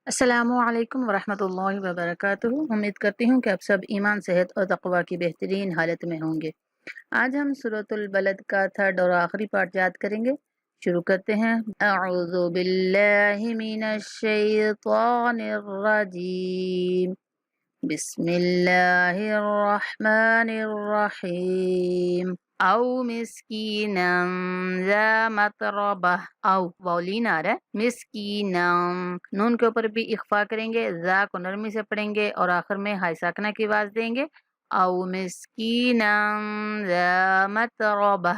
السلام علیکم ورحمۃ اللہ وبرکاتہ۔ امید کرتی ہوں کہ آپ سب ایمان، صحت اور تقوی کی بہترین حالت میں ہوں گے۔ آج ہم سورۃ البلد کا تھرڈ اور آخری پارٹ یاد کریں گے۔ شروع کرتے ہیں۔ اعوذ باللہ من الشیطان الرجیم، بسم اللہ الرحمن الرحیم۔ او مسکینا ذا متربہ، او واولین آ رہا ہے، مسکینا نون کے اوپر بھی اخفا کریں گے، ذا کو نرمی سے پڑھیں گے اور آخر میں ہائی ساکنہ کی آواز دیں گے۔ او مسکینا ذا متربہ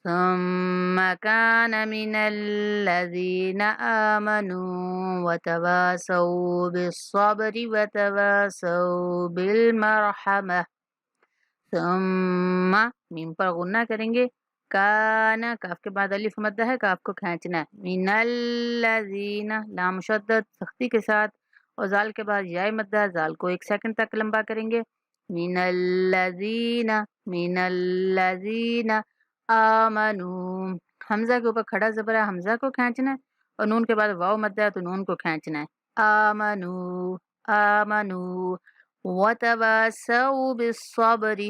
ثم كان من الذين آمنوا وتواصوا بالصبر وتواصوا بالمرحمة۔ ثم میم پر غنہ کریں گے، کانا کاف کے بعد الف مدہ ہے، کاف کو کھینچنا ہے، من الذین لام مشدد سختی کے ساتھ، اور زال کے بعد یائے مدہ، زال کو 1 سیکنڈ تک لمبا کریں گے۔ من الذین آمنو، حمزہ کے اوپر کھڑا زبر ہے، حمزہ کو کھینچنا ہے، اور نون کے بعد واو مدہ ہے تو نون کو کھینچنا ہے۔ آمنو وتواصوا بالصبر،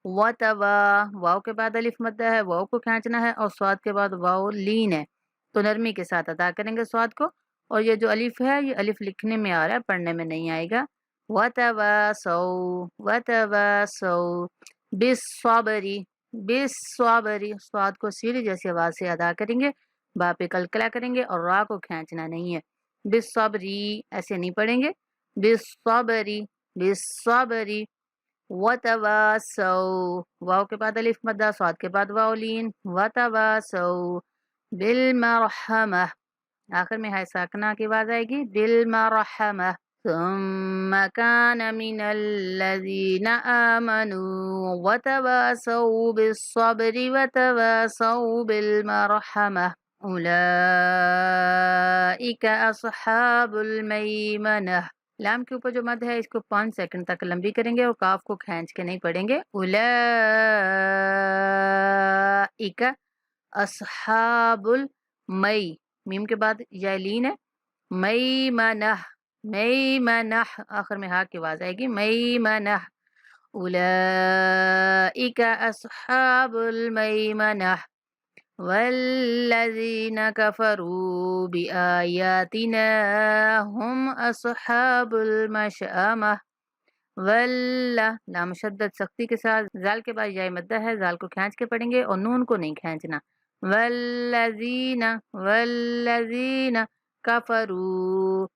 واو کے بعد الف مدہ ہے، واو کو کھینچنا ہے، اور صاد کے بعد واو لین ہے تو نرمی کے ساتھ ادا کریں گے صاد کو، اور یہ جو الف ہے یہ الف لکھنے میں آ رہا ہے، پڑھنے میں نہیں آئے گا۔ وتواصوا بالصبر، صاد کو سیڑھی جیسی آواز سے ادا کریں گے، با پہ کلکلا کریں گے اور را کو کھینچنا نہیں ہے۔ بالصبری ایسے نہیں پڑھیں گے، بالصبری وتواصوا، واو کے بعد الف مدہ، صاد کے بعد واو لین، وتواصوا بالمرحمہ، آخر میں ہائی ساکنہ کی آواز آئے گی، بالمرحمہ۔ ثم كان من الذين آمنوا وتواصوا بالصبر وتواصوا بالمرحمة أولئك أصحاب الميمنة، لام کے اوپر جو مد ہے اس کو 5 سیکنڈ تک لمبی کریں گے اور کاف کو کھینچ کے نہیں پڑھیں گے۔ اولئک اصحاب المئی، میم کے بعد یالین ہے، میمنہ، آخر میں ہا کی آواز آئے گی، میمنہ۔ اولئک اصحاب المیمنہ والذین کفروا بآیاتنا هم اصحاب المشأمہ۔ لام شدت سختی کے ساتھ، زال کے بعد یائے مدہ ہے، زال کو کھینچ کے پڑھیں گے اور نون کو نہیں کھینچنا۔ والذین کفروا،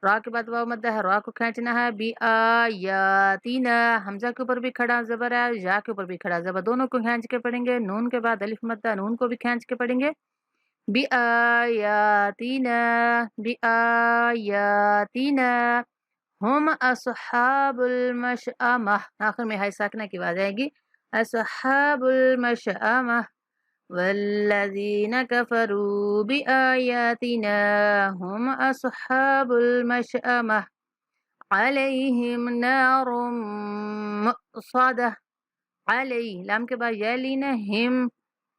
را کے بعد واو مدہ ہے، را کو کھینچنا ہے، بآیاتنا، حمزہ کے اوپر بھی کھڑا زبر ہے، یا کے اوپر بھی کھڑا زبر، دونوں کو کھینچ کے پڑھیں گے، نون کے بعد الف مدہ، نون کو بھی کھینچ کے پڑھیں گے۔ بآیاتنا ہم اصحاب المشأمہ، آخر میں ہائی ساکنہ کی آواز آئے گی، اصحاب المشأمہ والذین کفروا بآیاتنا ہم اصحاب المشأمہ علیہم نار مؤصدہ، علی لام کے بعد یا لین ہے، ہم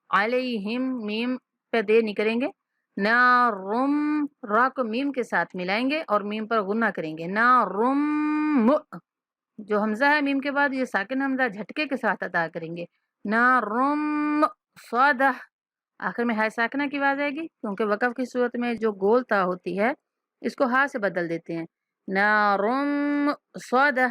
علیہم، میم پہ دیر نہیں کریں گے، نارم، را کو میم کے ساتھ ملائیں گے اور میم پر غنہ کریں گے، نارم، جو حمزہ ہے میم کے بعد یہ ساکن حمزہ جھٹکے کے ساتھ ادا کریں گے، نارم صادہ، آخر میں ہائی ساکنہ کی آواز آئے گی، کیونکہ وقف کی صورت میں جو گول تا ہوتی ہے اس کو ہا سے بدل دیتے ہیں، نارم صادہ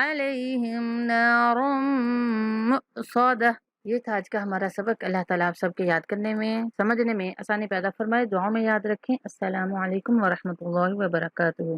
علیہم نارم صادہ۔ یہ تھا آج کا ہمارا سبق۔ اللہ تعالیٰ آپ سب کے یاد کرنے میں، سمجھنے میں آسانی پیدا فرمائے، دعاؤں میں یاد رکھیں۔ السلام علیکم ورحمۃ اللہ وبرکاتہ۔